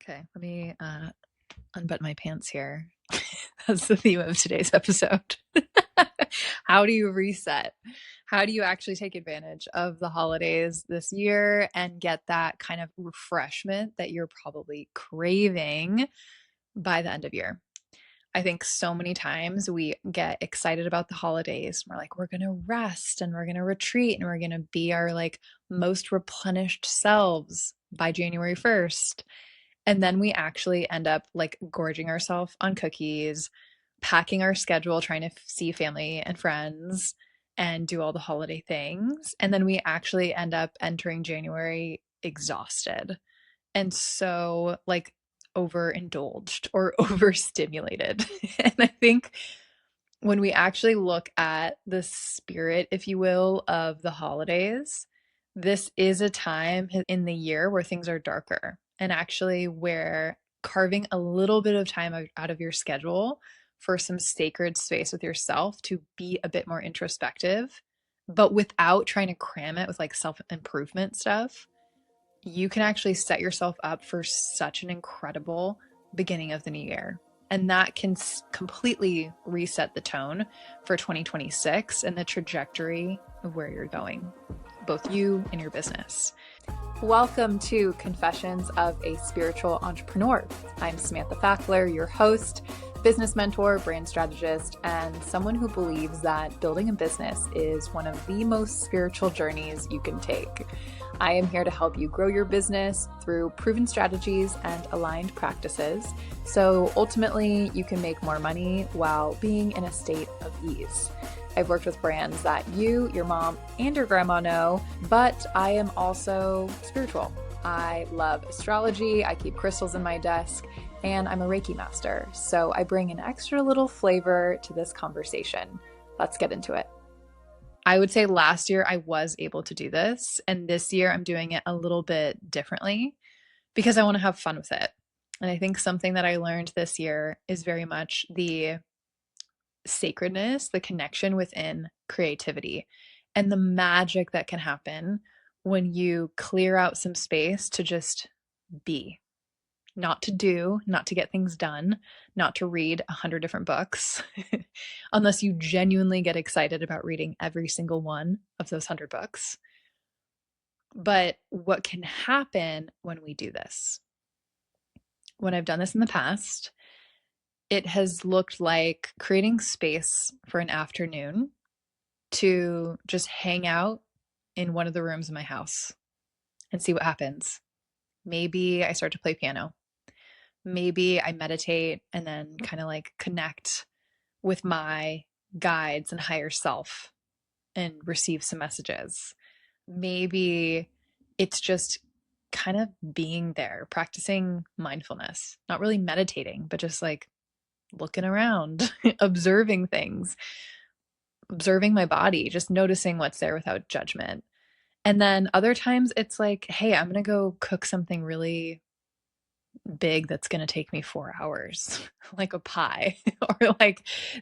Okay, let me unbutton my pants here. That's the theme of today's episode. How do you reset? How do you actually take advantage of the holidays this year and get that kind of refreshment that you're probably craving by the end of year? I think so many times we get excited about the holidays. We're like, we're going to rest and we're going to retreat and we're going to be our most replenished selves by January 1st. And then we actually end up gorging ourselves on cookies, packing our schedule, trying to see family and friends and do all the holiday things. And then we actually end up entering January exhausted. And so, overindulged or overstimulated. And I think when we actually look at the spirit, if you will, of the holidays, this is a time in the year where things are darker and actually where carving a little bit of time out of your schedule for some sacred space with yourself to be a bit more introspective, but without trying to cram it with self improvement stuff, you can actually set yourself up for such an incredible beginning of the new year. And that can completely reset the tone for 2026 and the trajectory of where you're going, both you and your business. Welcome to Confessions of a Spiritual Entrepreneur. I'm Samantha Fackler, your host, business mentor, brand strategist, and someone who believes that building a business is one of the most spiritual journeys you can take. I am here to help you grow your business through proven strategies and aligned practices, so ultimately you can make more money while being in a state of ease. I've worked with brands that you, your mom, and your grandma know, but I am also spiritual. I love astrology, I keep crystals in my desk, and I'm a Reiki master, so I bring an extra little flavor to this conversation. Let's get into it. I would say last year I was able to do this, and this year I'm doing it a little bit differently because I want to have fun with it. And I think something that I learned this year is very much the sacredness, the connection within creativity, and the magic that can happen when you clear out some space to just be. Not to do, not to get things done, not to read 100 different books, unless you genuinely get excited about reading every single one of those 100 books. But what can happen when we do this? When I've done this in the past, it has looked like creating space for an afternoon to just hang out in one of the rooms in my house and see what happens. Maybe I start to play piano. Maybe I meditate and then kind of connect with my guides and higher self and receive some messages. Maybe it's just kind of being there, practicing mindfulness, not really meditating, but just looking around, observing things, observing my body, just noticing what's there without judgment. And then other times it's like, hey, I'm going to go cook something really big that's going to take me 4 hours, like a pie. Or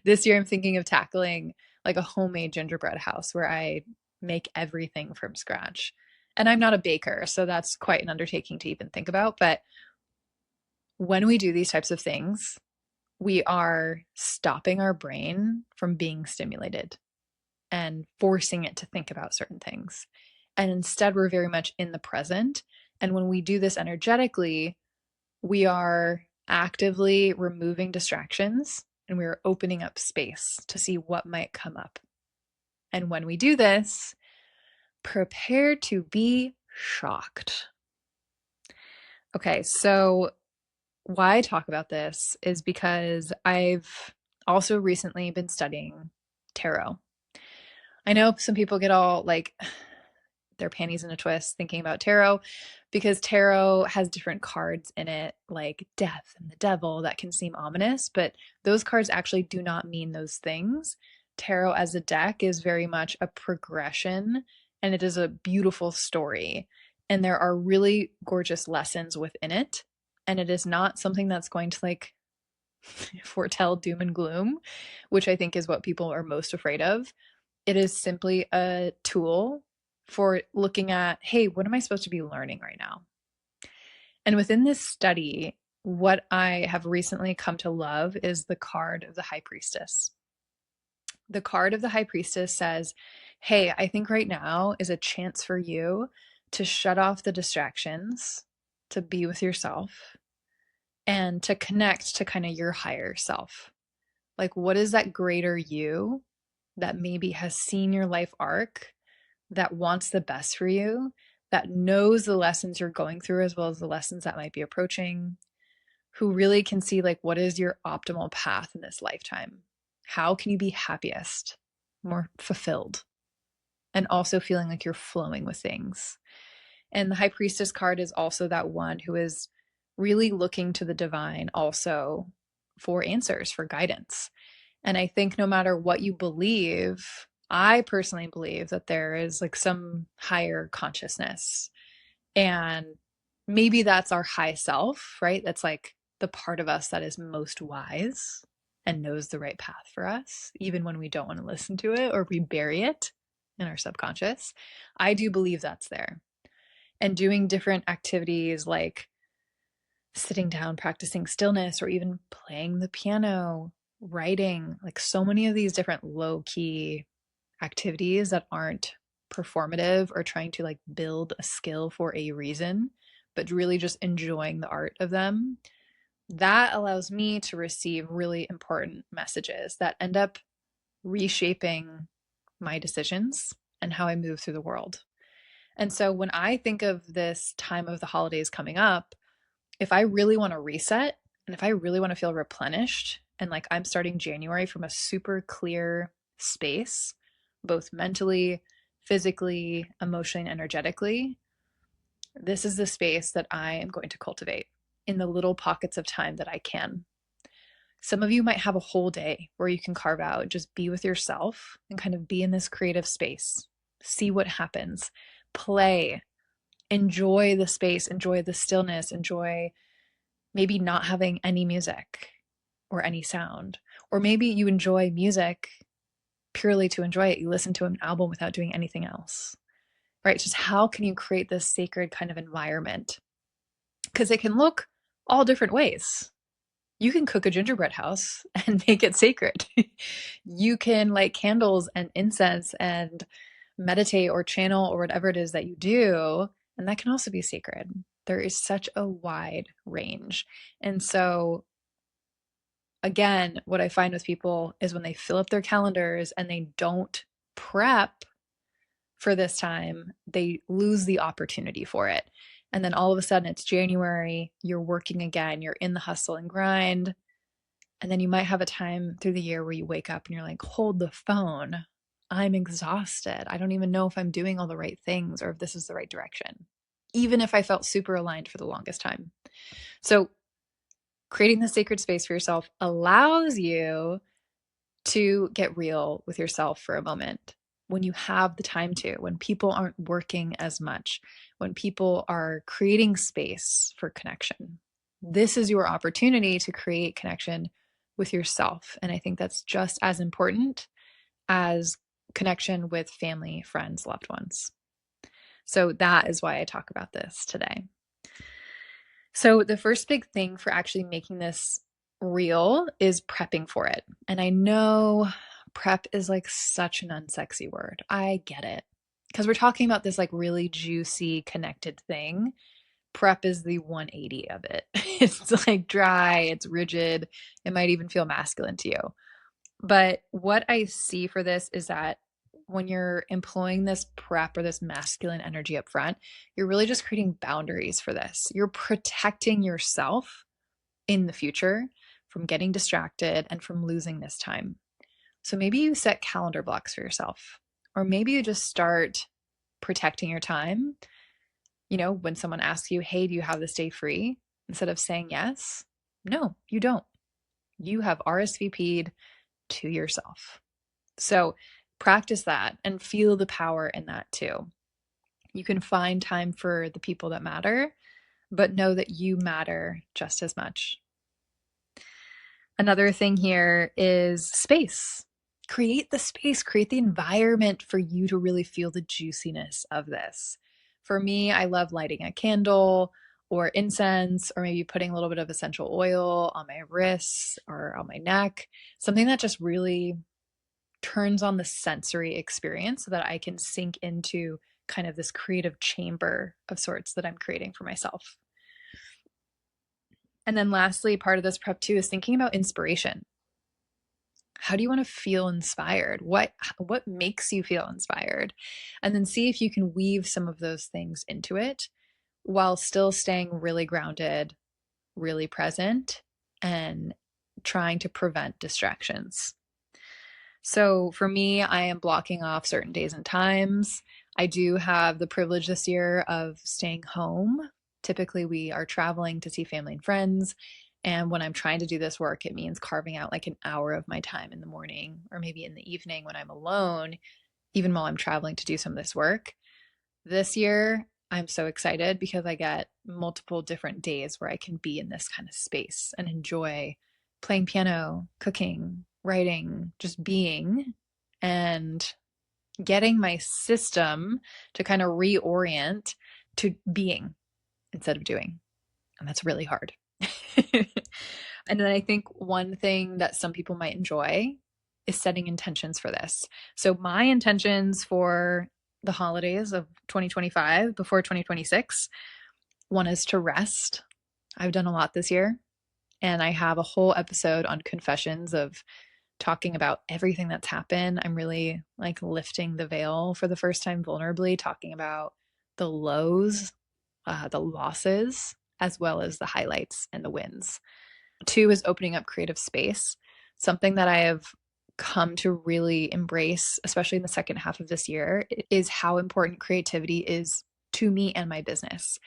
this year I'm thinking of tackling a homemade gingerbread house where I make everything from scratch. And I'm not a baker, so that's quite an undertaking to even think about. But when we do these types of things, we are stopping our brain from being stimulated and forcing it to think about certain things. And instead, we're very much in the present. And when we do this energetically, we are actively removing distractions and we are opening up space to see what might come up. And when we do this, prepare to be shocked. Okay, so why I talk about this is because I've also recently been studying tarot. I know some people get all their panties in a twist thinking about tarot because tarot has different cards in it, like death and the devil, that can seem ominous, but those cards actually do not mean those things. Tarot as a deck is very much a progression and it is a beautiful story. And there are really gorgeous lessons within it. And it is not something that's going to foretell doom and gloom, which I think is what people are most afraid of. It is simply a tool for looking at, hey, what am I supposed to be learning right now? And within this study, what I have recently come to love is the card of the high priestess. The card of the high priestess says, hey, I think right now is a chance for you to shut off the distractions, to be with yourself, and to connect to kind of your higher self. Like, what is that greater you that maybe has seen your life arc, that wants the best for you, that knows the lessons you're going through as well as the lessons that might be approaching, who really can see like what is your optimal path in this lifetime? How can you be happiest, more fulfilled, and also feeling like you're flowing with things? And the high priestess card is also that one who is really looking to the divine also for answers, for guidance. And I think no matter what you believe, I personally believe that there is like some higher consciousness. And maybe that's our high self, right? That's like the part of us that is most wise and knows the right path for us, even when we don't want to listen to it or we bury it in our subconscious. I do believe that's there. And doing different activities like sitting down, practicing stillness, or even playing the piano, writing, like so many of these different low key activities that aren't performative or trying to like build a skill for a reason, but really just enjoying the art of them. That allows me to receive really important messages that end up reshaping my decisions and how I move through the world. And so when I think of this time of the holidays coming up, if I really want to reset and if I really want to feel replenished and like I'm starting January from a super clear space, both mentally, physically, emotionally, and energetically, this is the space that I am going to cultivate in the little pockets of time that I can. Some of you might have a whole day where you can carve out, just be with yourself and kind of be in this creative space, see what happens, play, enjoy the space, enjoy the stillness, enjoy maybe not having any music or any sound. Or maybe you enjoy music purely to enjoy it. You listen to an album without doing anything else, right? Just how can you create this sacred kind of environment? Because it can look all different ways. You can cook a gingerbread house and make it sacred. You can light candles and incense and meditate or channel or whatever it is that you do, and that can also be sacred. There is such a wide range. And so, again, what I find with people is when they fill up their calendars and they don't prep for this time, they lose the opportunity for it. And then all of a sudden it's January, you're working again, you're in the hustle and grind. And then you might have a time through the year where you wake up and you're like, hold the phone. I'm exhausted. I don't even know if I'm doing all the right things or if this is the right direction, even if I felt super aligned for the longest time. So creating the sacred space for yourself allows you to get real with yourself for a moment when you have the time to, when people aren't working as much, when people are creating space for connection. This is your opportunity to create connection with yourself. And I think that's just as important as connection with family, friends, loved ones. So that is why I talk about this today. So the first big thing for actually making this real is prepping for it. And I know prep is like such an unsexy word. I get it. Because we're talking about this like really juicy, connected thing. Prep is the 180 of it. It's like dry, it's rigid, it might even feel masculine to you. But what I see for this is that when you're employing this prep or this masculine energy up front, you're really just creating boundaries for this. You're protecting yourself in the future from getting distracted and from losing this time. So maybe you set calendar blocks for yourself, or maybe you just start protecting your time. You know, when someone asks you, hey, do you have this day free? Instead of saying yes, no, you don't. You have RSVP'd to yourself. So practice that and feel the power in that too. You can find time for the people that matter, but know that you matter just as much. Another thing here is space. Create the space, create the environment for you to really feel the juiciness of this. For me, I love lighting a candle. or incense, or maybe putting a little bit of essential oil on my wrists or on my neck, something that just really turns on the sensory experience so that I can sink into kind of this creative chamber of sorts that I'm creating for myself. And then lastly, part of this prep too is thinking about inspiration. How do you want to feel inspired? What makes you feel inspired? And then see if you can weave some of those things into it while still staying really grounded, really present, and trying to prevent distractions. So for me, I am blocking off certain days and times. I do have the privilege this year of staying home. Typically, we are traveling to see family and friends. And when I'm trying to do this work, it means carving out like an hour of my time in the morning or maybe in the evening when I'm alone, even while I'm traveling to do some of this work. This year, I'm so excited because I get multiple different days where I can be in this kind of space and enjoy playing piano, cooking, writing, just being, and getting my system to kind of reorient to being instead of doing. And that's really hard. And then I think one thing that some people might enjoy is setting intentions for this. So my intentions for the holidays of 2025 before 2026, one is to rest. I've done a lot this year, and I have a whole episode on confessions of talking about everything that's happened. I'm really like lifting the veil for the first time vulnerably, talking about the lows, the losses, as well as the highlights and the wins. Two is opening up creative space, something that I have come to really embrace, especially in the second half of this year, is how important creativity is to me and my business.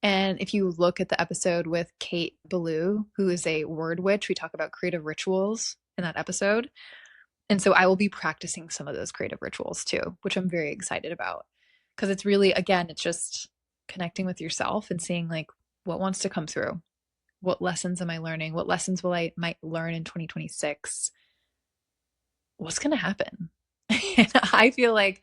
And if you look at the episode with Kate Ballou, who is a word witch, we talk about creative rituals in that episode. And so I will be practicing some of those creative rituals too, which I'm very excited about. Because it's really, again, it's just connecting with yourself and seeing like what wants to come through. What lessons am I learning? What lessons might learn in 2026? What's going to happen? And I feel like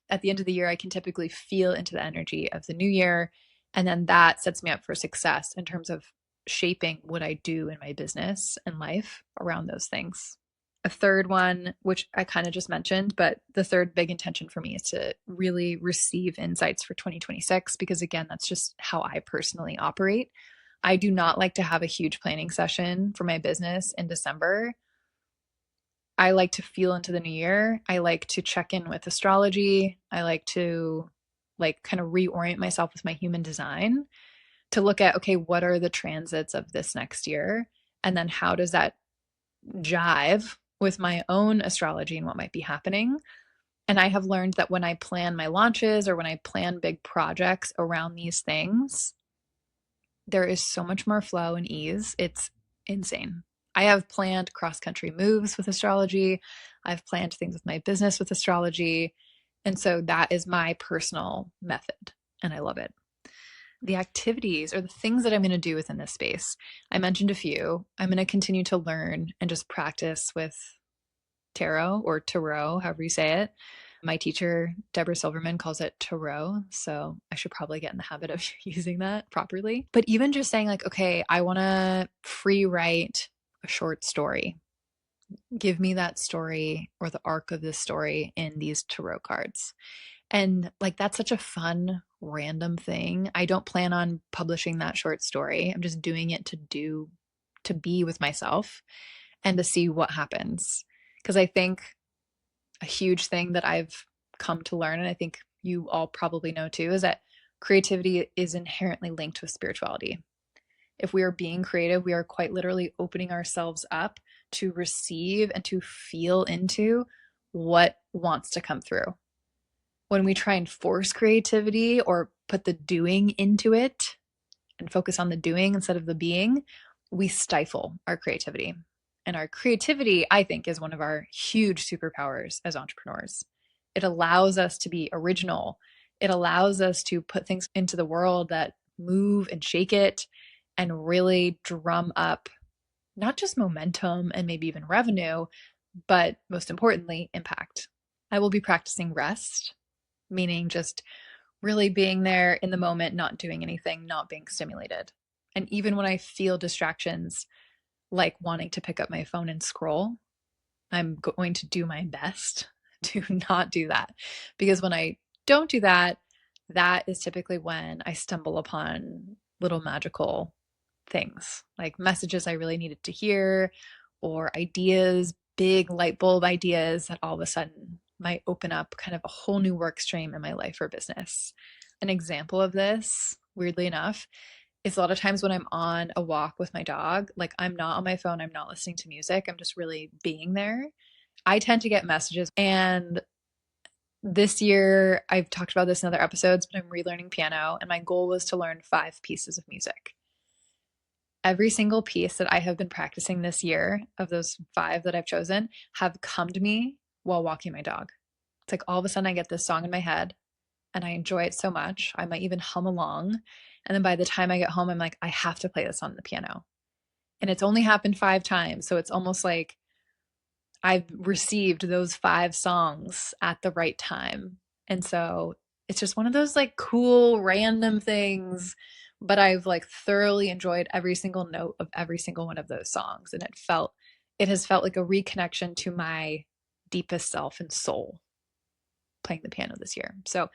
at the end of the year, I can typically feel into the energy of the new year. And then that sets me up for success in terms of shaping what I do in my business and life around those things. A third one, which I kind of just mentioned, but the third big intention for me is to really receive insights for 2026, because again, that's just how I personally operate. I do not like to have a huge planning session for my business in December. I like to feel into the new year. I like to check in with astrology. I like to like kind of reorient myself with my human design to look at, okay, what are the transits of this next year? And then how does that jive with my own astrology and what might be happening? And I have learned that when I plan my launches or when I plan big projects around these things, there is so much more flow and ease. It's insane. I have planned cross-country moves with astrology. I've planned things with my business with astrology. And so that is my personal method, and I love it. The activities or the things that I'm going to do within this space, I mentioned a few. I'm going to continue to learn and just practice with tarot or tarot, however you say it. My teacher, Deborah Silverman, calls it tarot. So I should probably get in the habit of using that properly. But even just saying like, okay, I want to free write a short story. Give me that story or the arc of this story in these tarot cards. And like, that's such a fun, random thing. I don't plan on publishing that short story. I'm just doing it to be with myself and to see what happens. Because I think a huge thing that I've come to learn, and I think you all probably know too, is that creativity is inherently linked with spirituality. If we are being creative, we are quite literally opening ourselves up to receive and to feel into what wants to come through. When we try and force creativity or put the doing into it and focus on the doing instead of the being, we stifle our creativity. And our creativity, I think, is one of our huge superpowers as entrepreneurs. It allows us to be original. It allows us to put things into the world that move and shake it and really drum up not just momentum and maybe even revenue, but most importantly, impact. I will be practicing rest, meaning just really being there in the moment, not doing anything, not being stimulated. And even when I feel distractions, like wanting to pick up my phone and scroll, I'm going to do my best to not do that. Because when I don't do that, that is typically when I stumble upon little magical things, like messages I really needed to hear, or ideas, big light bulb ideas that all of a sudden might open up kind of a whole new work stream in my life or business. An example of this, weirdly enough, is a lot of times when I'm on a walk with my dog, like I'm not on my phone, I'm not listening to music, I'm just really being there. I tend to get messages. And this year, I've talked about this in other episodes, but I'm relearning piano, and my goal was to learn 5 pieces of music. Every single piece that I have been practicing this year, of those 5 that I've chosen, have come to me while walking my dog. It's like all of a sudden I get this song in my head and I enjoy it so much. I might even hum along. And then by the time I get home, I'm like, I have to play this on the piano. And it's only happened 5 times. So it's almost like I've received those 5 songs at the right time. And so it's just one of those like cool random things, but I've like thoroughly enjoyed every single note of every single one of those songs. And it has felt like a reconnection to my deepest self and soul playing the piano this year. So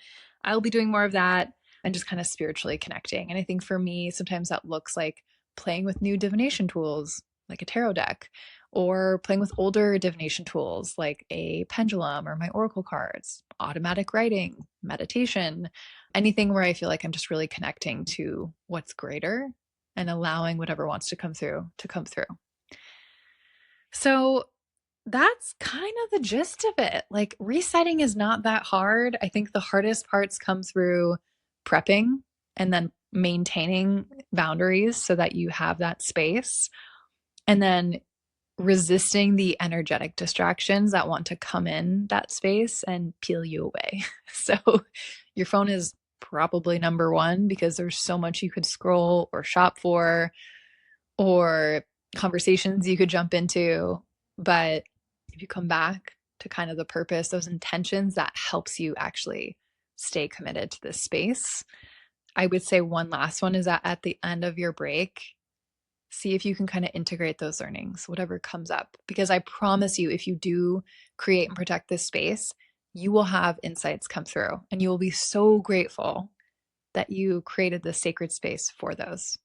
I'll be doing more of that and just kind of spiritually connecting. And I think for me, sometimes that looks like playing with new divination tools, like a tarot deck, or playing with older divination tools like a pendulum or my oracle cards, automatic writing, meditation, anything where I feel like I'm just really connecting to what's greater and allowing whatever wants to come through to come through. So that's kind of the gist of it. Like resetting is not that hard. I think the hardest parts come through prepping and then maintaining boundaries so that you have that space, and then resisting the energetic distractions that want to come in that space and peel you away. So your phone is probably number one because there's so much you could scroll or shop for, or conversations you could jump into. But if you come back to kind of the purpose, those intentions, that helps you actually stay committed to this space. I would say one last one is that at the end of your break, see if you can kind of integrate those learnings, whatever comes up. Because I promise you, if you do create and protect this space, you will have insights come through and you will be so grateful that you created this sacred space for those.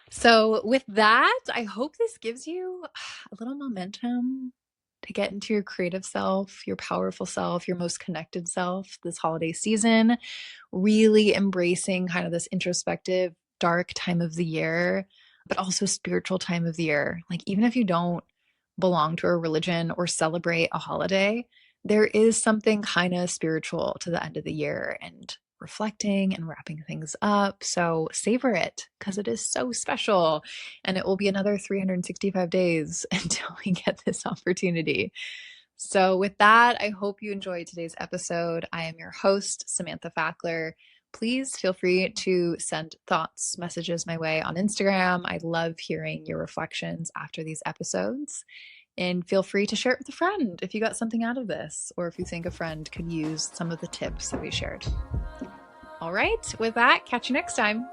So with that, I hope this gives you a little momentum to get into your creative self, your powerful self, your most connected self this holiday season, really embracing kind of this introspective, dark time of the year, but also spiritual time of the year. Like even if you don't belong to a religion or celebrate a holiday, there is something kind of spiritual to the end of the year and reflecting and wrapping things up. So savor it because it is so special. And it will be another 365 days until we get this opportunity. So with that, I hope you enjoyed today's episode. I am your host, Samantha Fackler. Please feel free to send thoughts, messages my way on Instagram. I love hearing your reflections after these episodes. And feel free to share it with a friend if you got something out of this, or if you think a friend could use some of the tips that we shared. All right, with that, catch you next time.